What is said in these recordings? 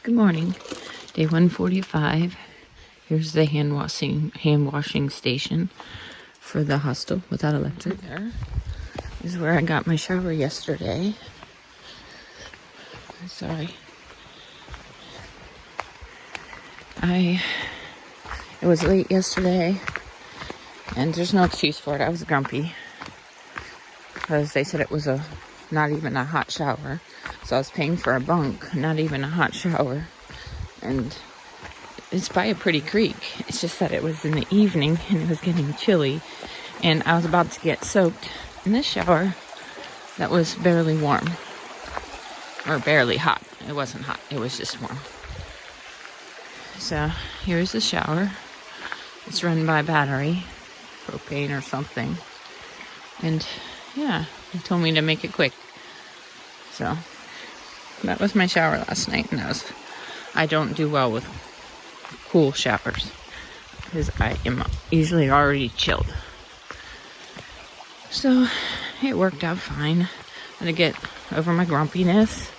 Good morning. Day 145. Here's the hand washing station for the hostel without electric. There is where I got my shower yesterday. Sorry. It was late yesterday, and there's no excuse for it. I was grumpy because they said it was not even a hot shower. So I was paying for a bunk, not even a hot shower. And it's by a pretty creek. It's just that it was in the evening and it was getting chilly. And I was about to get soaked in this shower that was barely warm. Or barely hot. It wasn't hot. It was just warm. So here's the shower. It's run by battery, propane or something. And yeah, they told me to make it quick. So that was my shower last night, and I don't do well with cool showers because I am usually already chilled. So it worked out fine. I'm gonna get over my grumpiness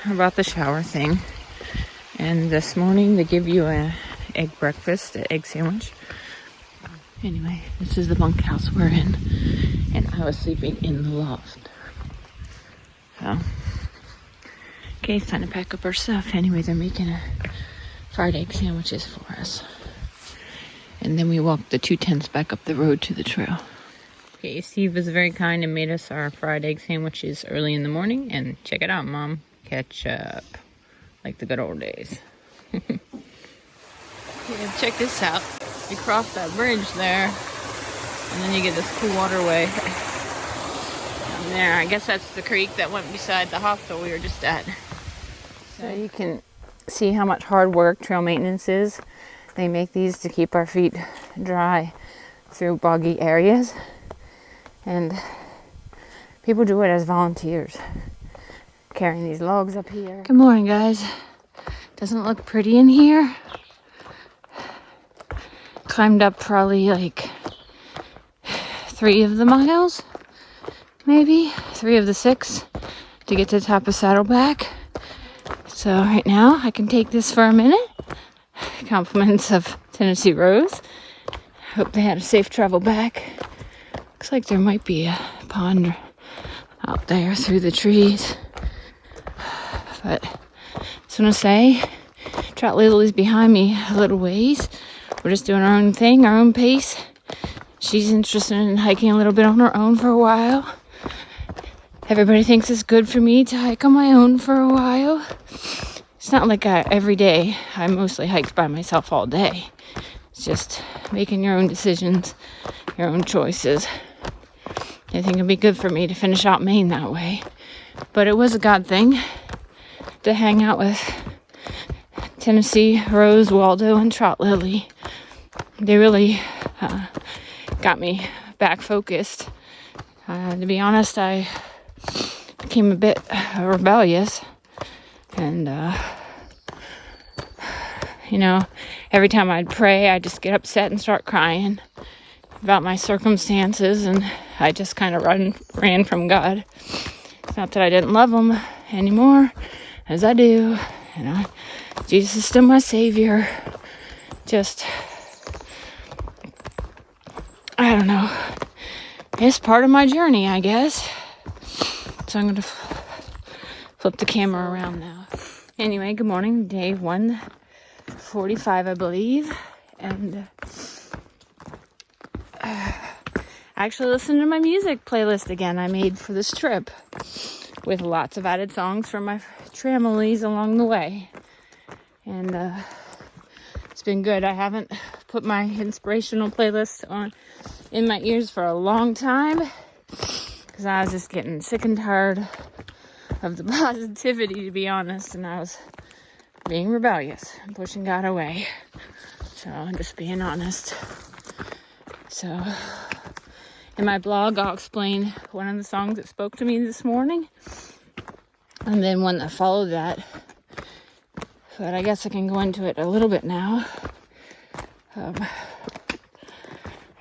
about the shower thing. And this morning they give you an egg breakfast, an egg sandwich. Anyway, this is the bunkhouse we're in, and I was sleeping in the loft. So, okay, it's time to pack up our stuff. Anyway, they're making fried egg sandwiches for us. And then we walked the 2 tents back up the road to the trail. Okay, Steve was very kind and made us our fried egg sandwiches early in the morning. And check it out, Mom. Ketchup. Like the good old days. Okay, check this out. You cross that bridge there, and then you get this cool waterway. And there, I guess that's the creek that went beside the hostel we were just at. So you can see how much hard work trail maintenance is. They make these to keep our feet dry through boggy areas. And people do it as volunteers, carrying these logs up here. Good morning, guys. Doesn't look pretty in here. Climbed up probably like 3 of the miles, maybe 3 of the 6 to get to the top of Saddleback. So right now I can take this for a minute. Compliments of Tennessee Rose. Hope they had a safe travel back. Looks like there might be a pond out there through the trees. But I just want to say, Trout Lily's behind me a little ways. We're just doing our own thing, our own pace. She's interested in hiking a little bit on her own for a while. Everybody thinks it's good for me to hike on my own for a while. It's not like every day. I mostly hike by myself all day. It's just making your own decisions, your own choices. I think it'd be good for me to finish out Maine that way. But it was a God thing to hang out with Tennessee Rose, Waldo, and Trout Lily. They really got me back focused. To be honest, I became a bit rebellious. And, every time I'd pray, I'd just get upset and start crying about my circumstances. And I just kind of ran from God. It's not that I didn't love him anymore, as I do. Jesus is still my Savior. Just, I don't know. It's part of my journey, I guess. So I'm going to flip the camera around now. Anyway, good morning. Day 145, I believe. And I actually listened to my music playlist again I made for this trip, with lots of added songs from my tramilies along the way. And it's been good. I haven't put my inspirational playlist on in my ears for a long time because I was just getting sick and tired of the positivity, to be honest, and I was being rebellious and pushing God away. So I'm just being honest. So in my blog, I'll explain one of the songs that spoke to me this morning, and then one that followed that. But I guess I can go into it a little bit now.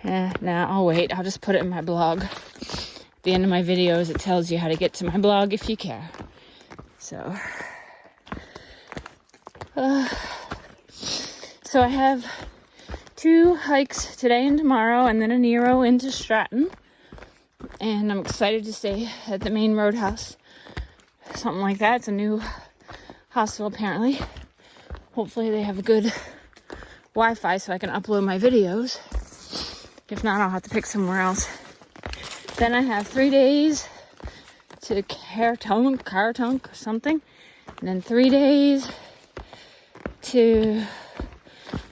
I'll wait. I'll just put it in my blog. At the end of my videos, it tells you how to get to my blog if you care. So, So I have 2 hikes today and tomorrow, and then a Nero into Stratton. And I'm excited to stay at the main roadhouse. Something like that. It's a new hostel apparently. Hopefully they have good Wi-Fi so I can upload my videos. If not, I'll have to pick somewhere else. Then I have 3 days to Cartunk or something. And then 3 days to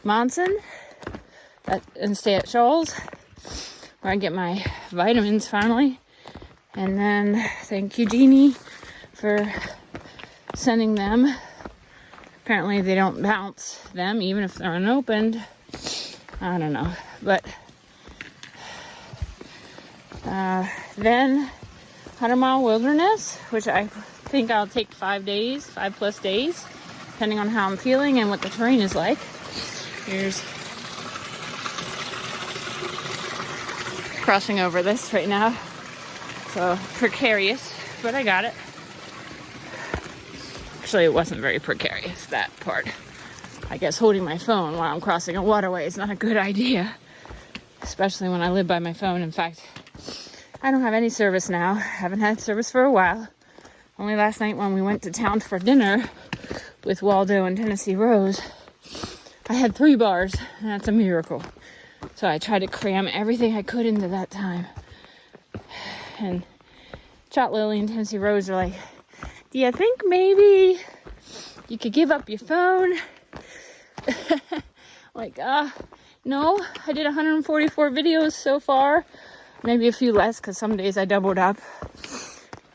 Monson and stay at Shoals, where I get my vitamins finally. And then thank you, Jeannie, for sending them. Apparently they don't bounce them even if they're unopened. I don't know. But then 100 Mile Wilderness, which I think I'll take 5 plus days, depending on how I'm feeling and what the terrain is like. Here's crossing over this right now. So precarious, but I got it. Actually, it wasn't very precarious, that part. I guess holding my phone while I'm crossing a waterway is not a good idea, especially when I live by my phone. In fact, I don't have any service now. I haven't had service for a while. Only last night when we went to town for dinner with Waldo and Tennessee Rose, I had 3 bars, and that's a miracle. So I tried to cram everything I could into that time. And Chot Lily and Tennessee Rose are like, do you think maybe you could give up your phone? Like, no, I did 144 videos so far. Maybe a few less, because some days I doubled up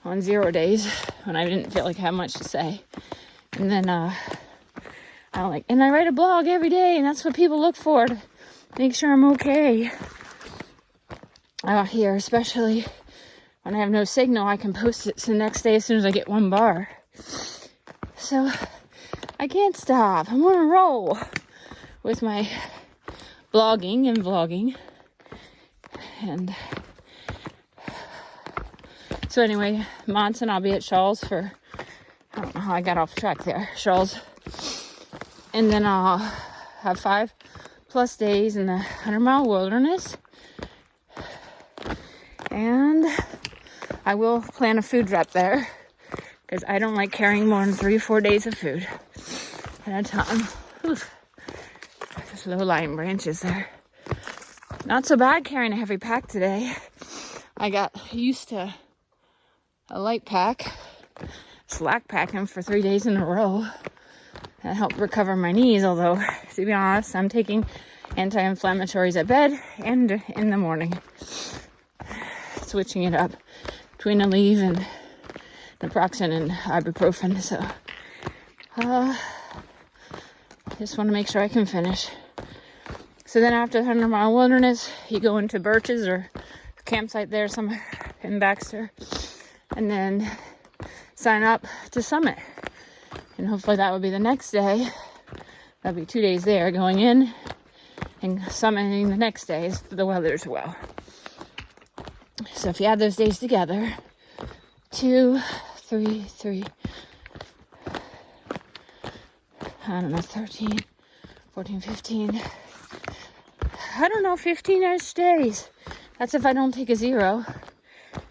on 0 days when I didn't feel like I had much to say. And then, and I write a blog every day, and that's what people look for, to make sure I'm okay. Out here, especially when I have no signal, I can post it the next day as soon as I get 1 bar. So I can't stop. I'm on a roll with my blogging and vlogging. And so anyway, Monson, I'll be at Shoals for, I don't know how I got off track there, Shoals. And then I'll have 5 plus days in the 100 Mile Wilderness. And I will plan a food drop there, because I don't like carrying more than 3 or 4 days of food at a time. Oof. There's low-lying branches there. Not so bad carrying a heavy pack today. I got used to a light pack, slack packing for 3 days in a row. That helped recover my knees, although, to be honest, I'm taking anti-inflammatories at bed and in the morning. Switching it up between Aleve and naproxen and ibuprofen. So, just want to make sure I can finish. So then after the 100 Mile Wilderness, you go into Birches or a campsite there somewhere in Baxter, and then sign up to Summit. And hopefully that would be the next day. That'll be 2 days there, going in and summiting the next day if the weather's well. So if you add those days together, 2, 3, I don't know, 13, 14, 15, I don't know, 15-ish days. That's if I don't take a 0.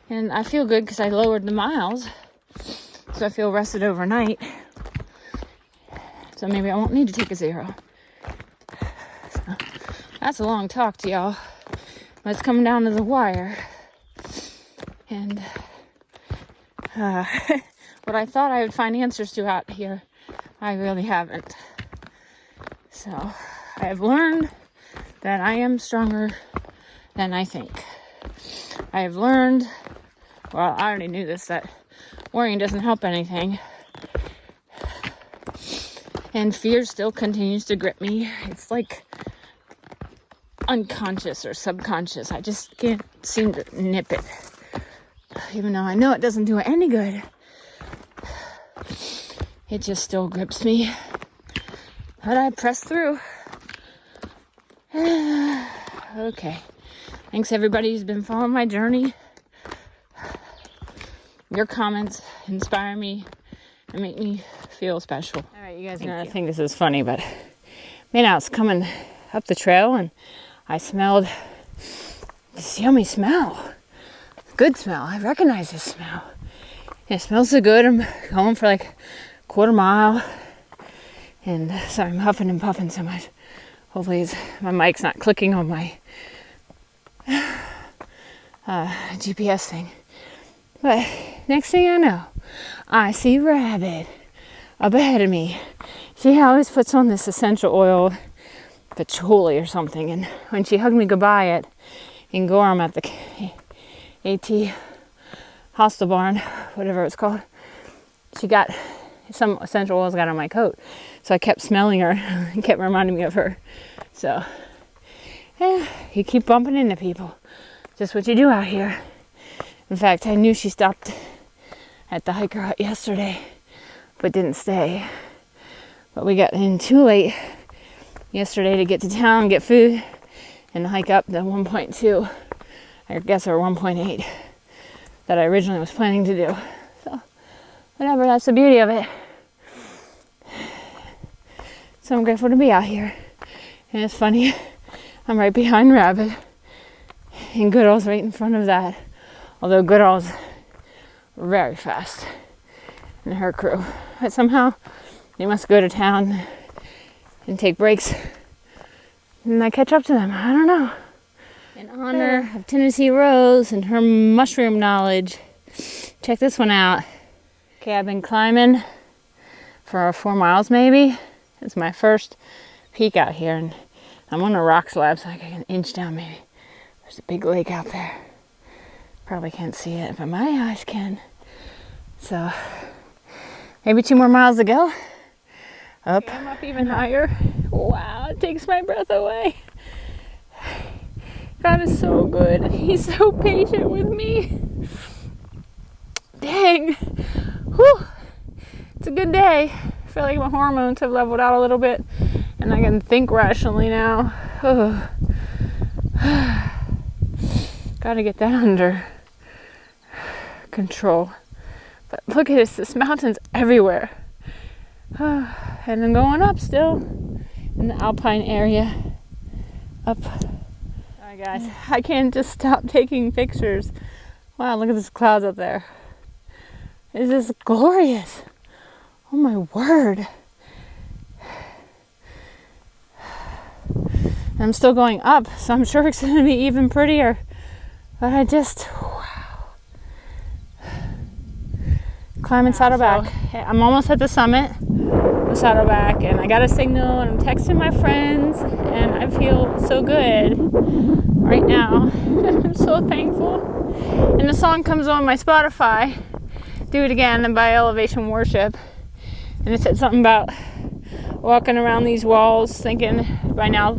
And I feel good because I lowered the miles, so I feel rested overnight. So maybe I won't need to take a 0. So that's a long talk to y'all. But it's coming down to the wire. And what I thought I would find answers to out here, I really haven't. So I have learned that I am stronger than I think. I have learned, well, I already knew this, that worrying doesn't help anything. And fear still continues to grip me. It's like unconscious or subconscious. I just can't seem to nip it. Even though I know it doesn't do it any good. It just still grips me. But I press through. Okay. Thanks everybody who's been following my journey. Your comments inspire me and make me feel special. Alright, you You guys are gonna think this is funny, but man, I was coming up the trail and I smelled this yummy smell. Good smell. I recognize this smell. It smells so good. I'm going for like a quarter mile. And sorry, I'm huffing and puffing so much. Hopefully my mic's not clicking on my GPS thing. But next thing I know, I see Rabbit up ahead of me. She always puts on this essential oil, patchouli or something. And when she hugged me goodbye in Gorham at the AT hostel barn, whatever it's called, she got some essential oils got on my coat. So I kept smelling her and kept reminding me of her. So, yeah, you keep bumping into people. Just what you do out here. In fact, I knew she stopped at the hiker hut yesterday, but didn't stay. But we got in too late yesterday to get to town, get food, and hike up the 1.2, I guess, or 1.8 that I originally was planning to do. So, whatever, that's the beauty of it. So I'm grateful to be out here. And it's funny, I'm right behind Rabbit, and Goodall's right in front of that. Although Goodall's very fast and her crew. But somehow they must go to town and take breaks. And I catch up to them. I don't know. In honor of Tennessee Rose and her mushroom knowledge, check this one out. Okay, I've been climbing for 4 miles maybe. It's my first peak out here, and I'm on a rock slab, so I can an inch down maybe. There's a big lake out there. Probably can't see it, but my eyes can. So maybe 2 more miles to go. Up. Okay, I'm up even higher. Wow, it takes my breath away. God is so good. He's so patient with me. Dang. Whew. It's a good day. I feel like my hormones have leveled out a little bit and I can think rationally now. Oh. Gotta get that under control. But look at this, this mountain's everywhere. And I'm going up still in the alpine area. Up. Alright guys, I can't just stop taking pictures. Wow, look at those clouds up there. This is glorious. Oh my word. I'm still going up, so I'm sure it's going to be even prettier. But I just, wow. Climbing Saddleback. So, I'm almost at the summit of Saddleback, and I got a signal, and I'm texting my friends, and I feel so good right now. I'm so thankful. And the song comes on my Spotify, Do It Again by Elevation Worship. And it said something about walking around these walls thinking by now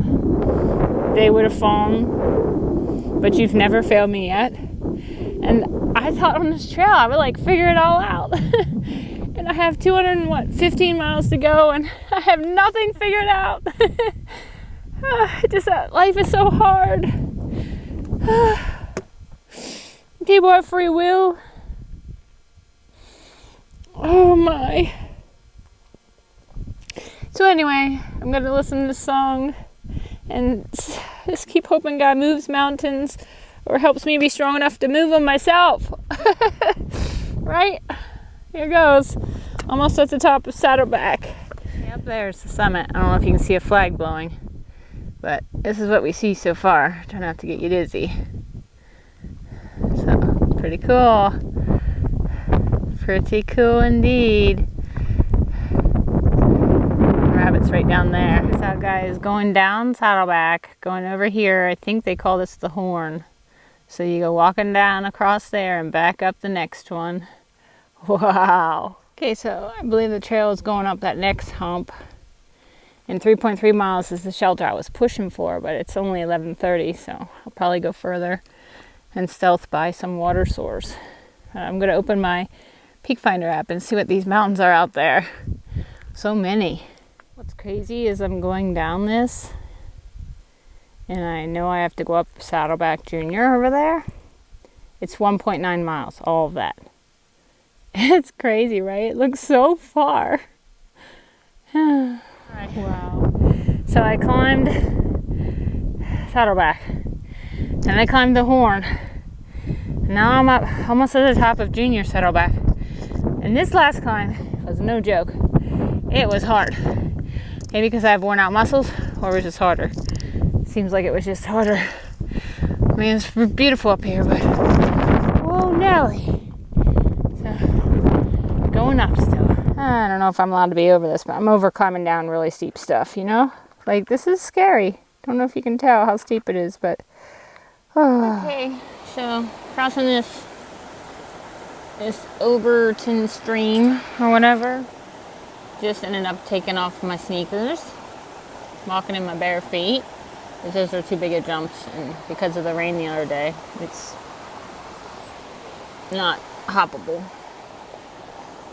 they would have fallen, but you've never failed me yet. And I thought on this trail I would like figure it all out. And I have 15 miles to go and I have nothing figured out. Just that life is so hard. People have free will. Oh my. So anyway, I'm going to listen to this song and just keep hoping God moves mountains or helps me be strong enough to move them myself. Right? Here goes. Almost at the top of Saddleback. Up there's the summit. I don't know if you can see a flag blowing, but this is what we see so far. Try not to get you dizzy. So, pretty cool. Pretty cool indeed. Rabbit's right down there. This out guys going down Saddleback, going over here. I think they call this the Horn. So you go walking down across there and back up the next one. Wow. Okay, so I believe the trail is going up that next hump. And 3.3 miles is the shelter I was pushing for, but it's only 11:30, so I'll probably go further and stealth by some water source. I'm going to open my Peak Finder app and see what these mountains are out there. So many. What's crazy is I'm going down this and I know I have to go up Saddleback Junior over there. It's 1.9 miles, all of that. It's crazy, right? It looks so far. Wow. So I climbed Saddleback, and I climbed the Horn. Now I'm up almost at the top of Junior Saddleback. And this last climb was no joke. It was hard. Maybe because I have worn out muscles, or it was just harder. Seems like it was just harder. I mean, it's beautiful up here, but whoa, Nelly. So, going up still. I don't know if I'm allowed to be over this, but I'm over climbing down really steep stuff, you know? Like, this is scary. Don't know if you can tell how steep it is, but... Oh. Okay, so crossing this Overton stream or whatever. Just ended up taking off my sneakers, walking in my bare feet. Those are too big of jumps, and because of the rain the other day, it's not hoppable.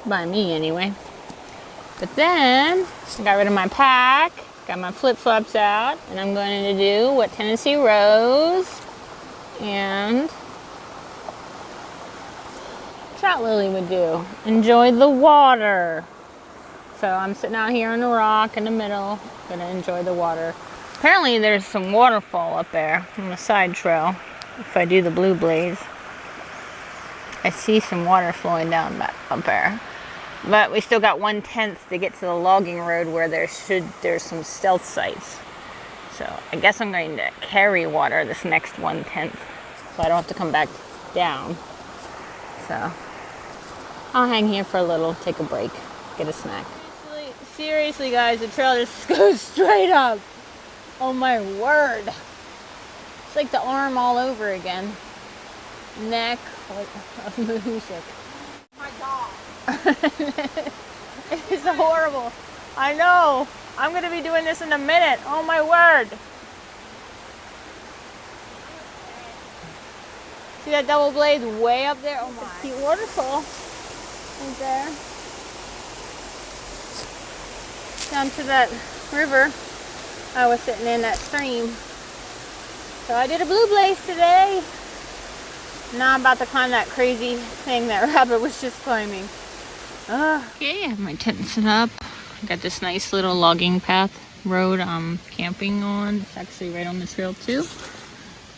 By me, anyway. But then, I got rid of my pack, got my flip-flops out, and I'm going to do what Tennessee Rose and Trout Lily would do. Enjoy the water. So I'm sitting out here on a rock in the middle, gonna enjoy the water. Apparently there's some waterfall up there on the side trail. If I do the blue blaze, I see some water flowing down back up there. But we still got 1/10 to get to the logging road where there's some stealth sites. So I guess I'm going to carry water this next 1/10, so I don't have to come back down. So I'll hang here for a little, take a break, get a snack. Seriously guys, the trail just goes straight up. Oh my word. It's like the arm all over again. Neck of Moosic. Oh my God. It's horrible. I know. I'm going to be doing this in a minute. Oh my word. See that double blaze way up there? Oh my. Cute waterfall. Right there. Down to that river. I was sitting in that stream. So I did a blue blaze today. Now I'm about to climb that crazy thing that rabbit was just climbing. Okay, I have my tent set up. I got this nice little logging path road I'm camping on. It's actually right on the trail too.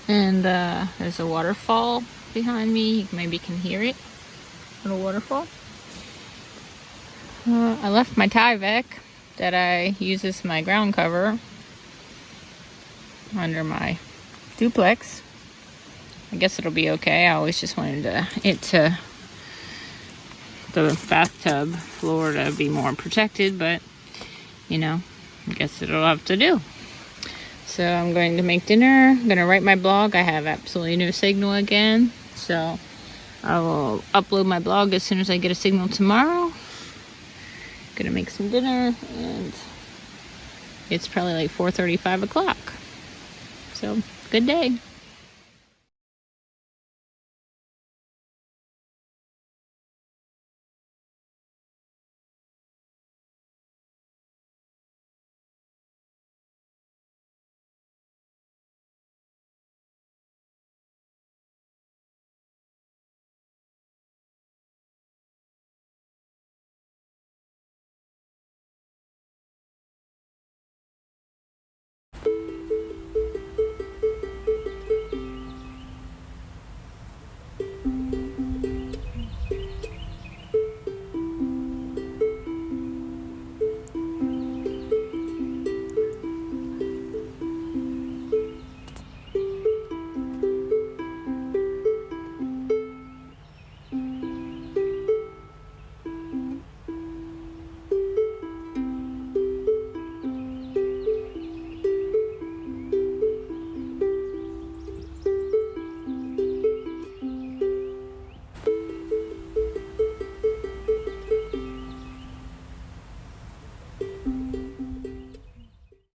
And there's a waterfall behind me. You maybe can hear it. Little waterfall. I left my Tyvek that I use as my ground cover under my duplex. I guess it'll be okay. I always just wanted it to the bathtub floor to be more protected, but you know, I guess it'll have to do. So I'm going to make dinner. I'm going to write my blog. I have absolutely no signal again, so I will upload my blog as soon as I get a signal tomorrow. Gonna make some dinner, and it's probably like 4:30, 5 o'clock. So good day.